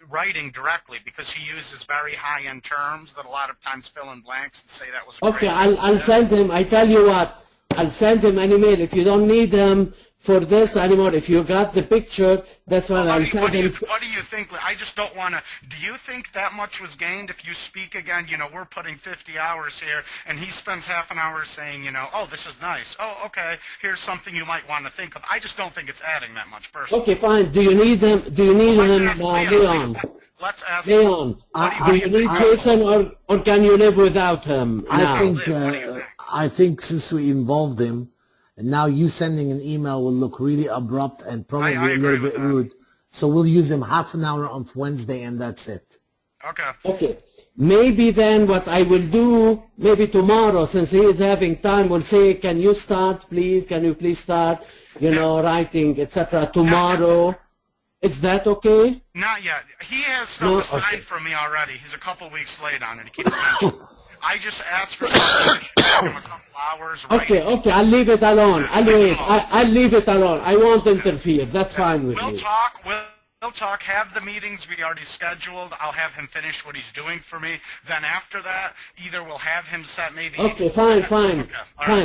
writing directly, because he uses very high-end terms that a lot of times fill in blanks and say that was Okay, great. I'll send him, I tell you what, I'll send him an email. If you don't need him for this anymore, if you got the picture, that's what I'll send him. What do you think? I just don't want to, do you think that much was gained if you speak again? We're putting 50 hours here, and he spends half an hour saying, oh, this is nice. Oh, okay, here's something you might want to think of. I just don't think it's adding that much personally. Okay, fine. Do you need him, Leon? Let's ask Leon, do you need Jason, or can you live without him now? I think since we involved him, and now you sending an email will look really abrupt and probably a little bit rude. So we'll use him half an hour on Wednesday, and that's it. Okay. Okay. Maybe then what I will do, maybe tomorrow, since he is having time, we'll say, can you start, please? Can you please start, writing, etc. tomorrow? Is that okay? Not yet. He has stuff assigned for me already. He's a couple weeks late on it. He keeps mentioning. I just asked for something. Give him a couple hours. Okay, I'll leave it alone. I'll leave it alone. I won't interfere. That's fine with me. We'll talk, have the meetings we already scheduled. I'll have him finish what he's doing for me. Then after that, either we'll have him set maybe... Okay, fine.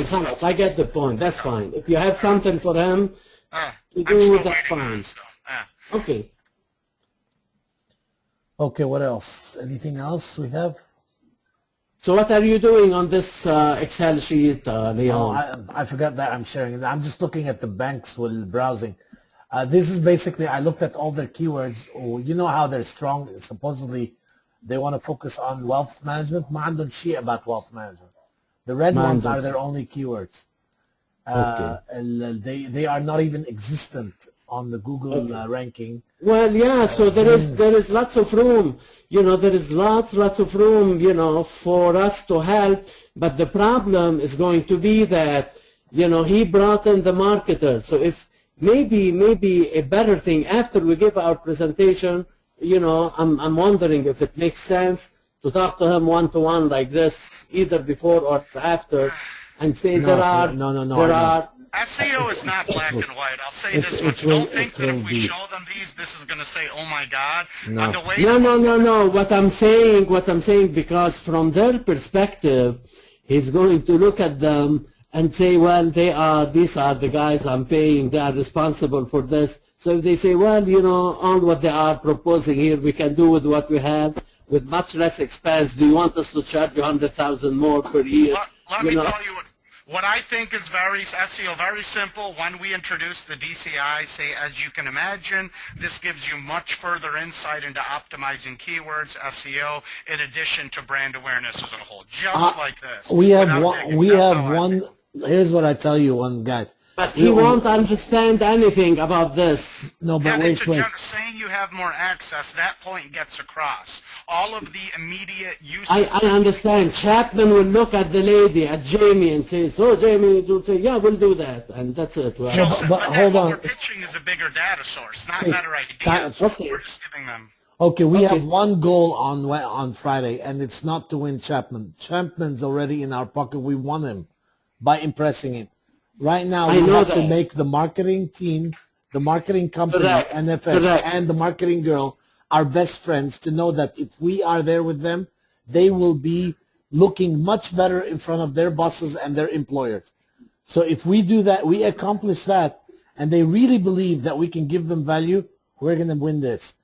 Thomas, I get the point. That's fine. If you have something for him to do, that's fine. Okay. Okay, what else? Anything else we have? So what are you doing on this Excel sheet, Leon? Oh, I forgot that I'm sharing it. I'm just looking at the banks while browsing. This is basically, I looked at all their keywords. Oh, you know how they're strong. Supposedly, they want to focus on wealth management. ما عندهم شيء about wealth management. The red ones are their only keywords. They are not even existent on the Google ranking. Well, yeah, so there is lots of room, there is lots of room, for us to help, but the problem is going to be that, he brought in the marketer. So if maybe a better thing after we give our presentation, I'm wondering if it makes sense to talk to him one-to-one like this, either before or after, and say there are SEO is not black and white. I'll say this much. Don't think that if we show them these, this is going to say, oh my God. No. What I'm saying, because from their perspective, he's going to look at them and say, well, these are the guys I'm paying, they are responsible for this. So if they say, well, all what they are proposing here, we can do with what we have, with much less expense. Do you want us to charge you 100,000 more per year? Let me tell you what I think is SEO, very simple. When we introduce the DCI, say, as you can imagine, this gives you much further insight into optimizing keywords, SEO, in addition to brand awareness as a whole, just like this. We have one. Here's what I tell you, guys. But he won't understand anything about this. No, but wait. Saying you have more access, that point gets across. All of the immediate use. I understand. Chapman will look at the lady, at Jamie, and say, so Jamie will say, yeah, we'll do that. And that's it. But hold on. What we're pitching is a bigger data source, not better ideas. Okay. We're just giving them. Okay, we have one goal on Friday, and it's not to win Chapman. Chapman's already in our pocket. We won him by impressing him. Right now, we have to make the marketing team, the marketing company, NFS, and the marketing girl our best friends, to know that if we are there with them, they will be looking much better in front of their bosses and their employers. So if we do that, we accomplish that, and they really believe that we can give them value, we're going to win this.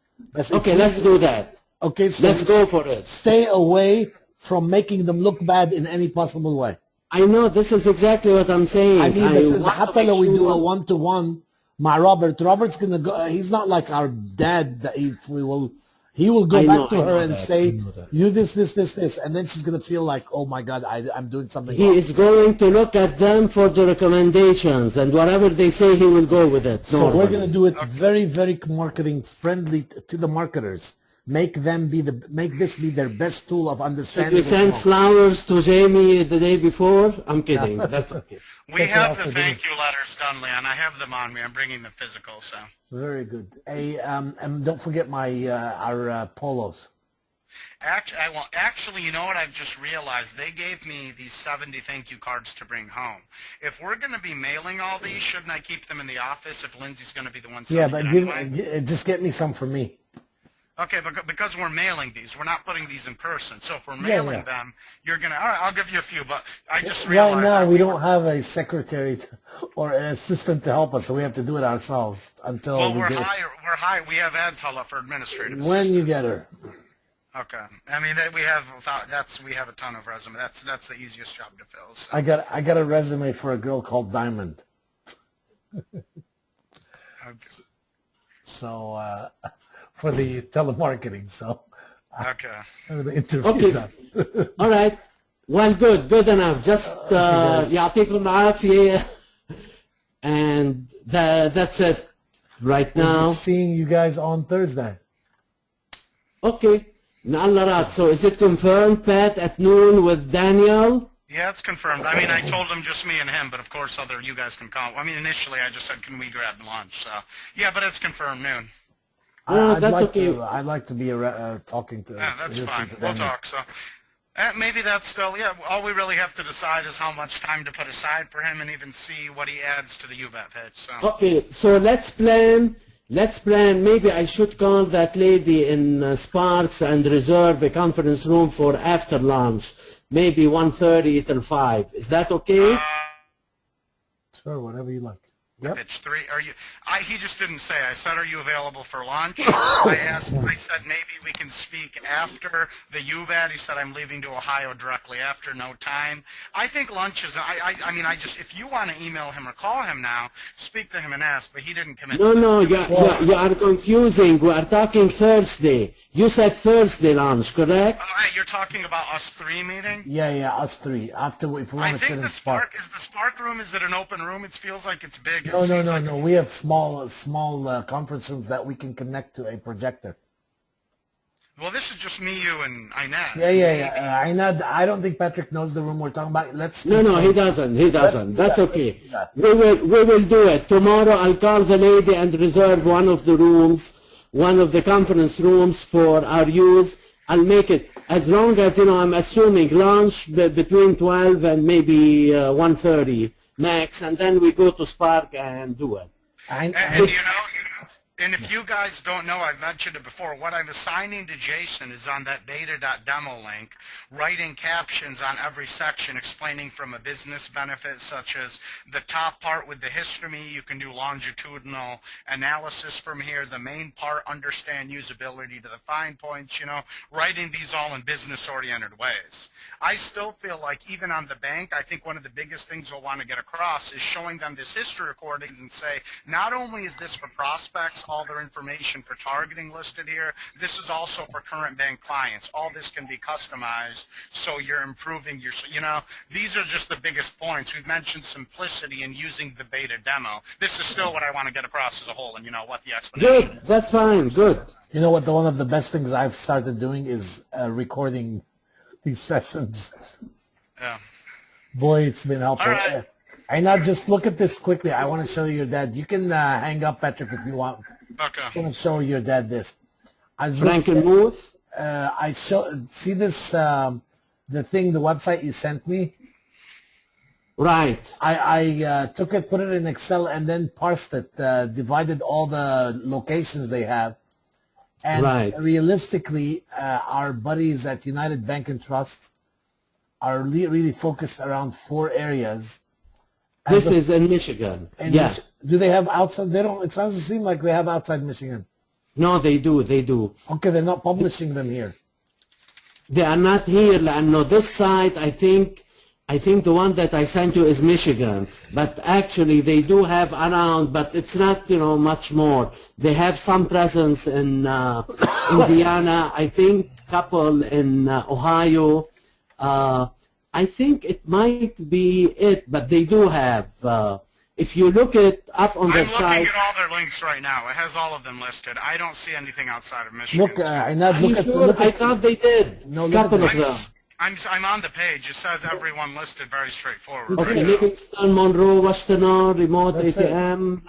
Okay, let's do that. Okay, so let's go for it. Stay away from making them look bad in any possible way. I know, this is exactly what I'm saying. I mean, this is happy we do a one-to-one. My Robert's gonna go. He's not like our dad. That he will go back to her and say, "You this," and then she's gonna feel like, "Oh my God, I'm doing something." He is going to look at them for the recommendations, and whatever they say, he will go with it. So we're gonna do it very, very marketing friendly to the marketers. make this be their best tool of Should understanding. you send flowers to Jamie the day before? I'm kidding. That's okay. We have the thank you letters done, Leon. I have them on me. I'm bringing the physical, so. Very good. Hey, and don't forget our polos. Actually, you know what? I've just realized they gave me these 70 thank you cards to bring home. If we're going to be mailing all these, shouldn't I keep them in the office if Lindsay's going to be the one Yeah, sending but it anyway? just get me some for me. Okay, because we're mailing these, we're not putting these in person. So if we're mailing them, you're gonna. All right, I'll give you a few. But I just realized right now we don't have a secretary or an assistant to help us, so we have to do it ourselves until. Well, we're high. We have Adzala for administrative. When assistant. You get her. Okay. I mean, we have a ton of resume. That's the easiest job to fill. So. I got a resume for a girl called Diamond. Okay. So. For the telemarketing, so okay. The interview. Okay. All right. Well, good enough. Just يعطيكم العافية, and that's it right now. We'll be seeing you guys on Thursday. Okay. So is it confirmed, Pat, at noon with Daniel? Yeah, it's confirmed. I mean, I told him just me and him, but of course, you guys can come. I mean, initially I just said, can we grab lunch? So yeah, but it's confirmed noon. That's okay. I'd like to be talking to. Yeah, that's fine. We'll talk. So maybe that's still, all we really have to decide is how much time to put aside for him and even see what he adds to the UBET page. So. Okay, so let's plan. Maybe I should call that lady in Sparks and reserve a conference room for after lunch. Maybe 1:30 till 5. Is that okay? Sure, whatever you like. Yep. Pitch 3. He just didn't say. I said, are you available for lunch? I said, maybe we can speak after the UBAT. He said, I'm leaving to Ohio directly after, no time. I think lunch is, if you want to email him or call him now, speak to him and ask, but he didn't commit to that. You are confusing. We are talking Thursday. You said Thursday lunch, correct? Oh, hey, you're talking about us 3 meeting? Yeah, us 3. After, if we want to sit in Spark. Is the Spark room, is it an open room? It feels like it's big. No. We have small conference rooms that we can connect to a projector. Well, this is just me, you, and Inad. Yeah. Inad, I don't think Patrick knows the room we're talking about. No, he doesn't. That's okay. We will do it. Tomorrow I'll call the lady and reserve one of the rooms, one of the conference rooms for our use. I'll make it, as long as, I'm assuming lunch between 12 and maybe 1:30 max, and then we go to Spark and do it. And if you guys don't know, I've mentioned it before, what I'm assigning to Jason is on that beta.demo link, writing captions on every section explaining from a business benefit, such as the top part with the history, you can do longitudinal analysis from here, the main part, understand usability to the fine points, writing these all in business-oriented ways. I still feel like even on the bank, I think one of the biggest things we'll want to get across is showing them this history recordings and say, not only is this for prospects, all their information for targeting listed here, this is also for current bank clients. All this can be customized so you're improving your, these are just the biggest points. We've mentioned simplicity in using the beta demo. This is still what I want to get across as a whole and what the explanation is. Good, that's fine, good. You know what, one of the best things I've started doing is recording these sessions. Yeah. Boy, it's been helpful. All right. And now just look at this quickly. I want to show you your dad. You can hang up, Patrick, if you want. Okay. I'm going to show your dad this. Frankenmuth? See this, the thing, the website you sent me? Right. I took it, put it in Excel, and then parsed it, divided all the locations they have. And realistically, our buddies at United Bank and Trust are really focused around 4 areas. This is in Michigan. Yeah. Do they have outside? They don't. It doesn't seem like they have outside Michigan. No, they do. Okay, they're not publishing them here. They are not here. No, this site, I think the one that I sent you is Michigan. But actually, they do have around, but it's not, much more. They have some presence in Indiana. I think couple in Ohio. I think it might be it, but they do have if you look it up on I'm their looking site, at all their links right now. It has all of them listed. I don't see anything outside of Michigan. Look, So Inad, are you look at sure? I thought they did. No, look at Couple of this. them. I'm on the page. It says everyone listed very straightforward. Okay, Right now. Livingston, Monroe, Washtenaw, remote That's it. ATM,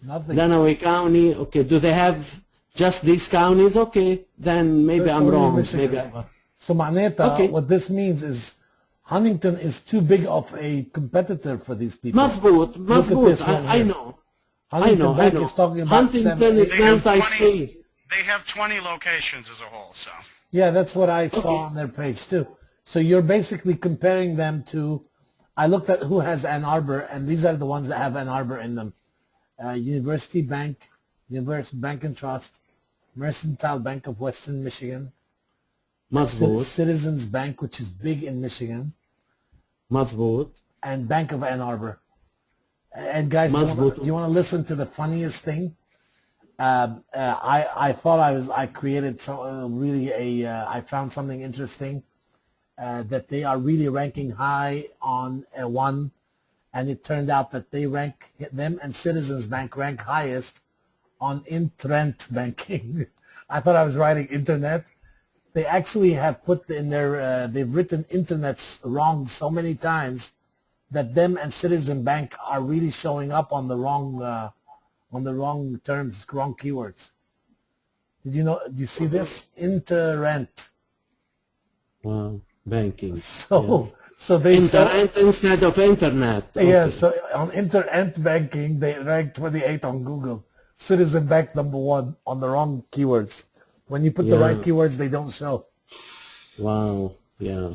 Nothing. Lenawee County. Okay, do they have just these counties? Okay, then maybe it's I'm only wrong. Michigan. Maybe I. So Maneta, Okay. what this means is Huntington is too big of a competitor for these people. Mazboot, this one I here. know. Huntington Bank is talking about Huntington 7, is 8. They have multi-state. They have 20 locations as a whole. So Yeah, that's what I saw on their page too. So you're basically comparing them to, I looked at who has Ann Arbor, and these are the ones that have Ann Arbor in them. University Bank, University Bank and Trust, Mercantile Bank of Western Michigan, Mazboot, Citizens Bank, which is big in Michigan, Mazboot. and Bank of Ann Arbor. And guys, do you want to listen to the funniest thing? I thought I created I found something interesting, that they are really ranking high on one, and it turned out that them and Citizens Bank rank highest on internet banking. I thought I was writing internet. They actually have put in their, they've written internets wrong so many times that them and Citizen Bank are really showing up on the wrong terms, wrong keywords. Did you see this? Interrent. Wow, banking. So they Internet instead of internet. Yeah, Okay. so on internet banking, they ranked 28 on Google. Citizen Bank #1 on the wrong keywords. When you put the right keywords, they don't show. Wow, yeah.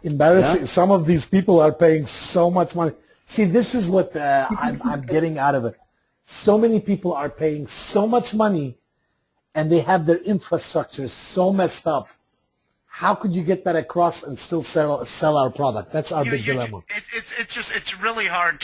Embarrassing. Yeah. Some of these people are paying so much money. See, this is what I'm getting out of it. So many people are paying so much money, and they have their infrastructure so messed up. How could you get that across and still sell our product? That's our big dilemma. It's really hard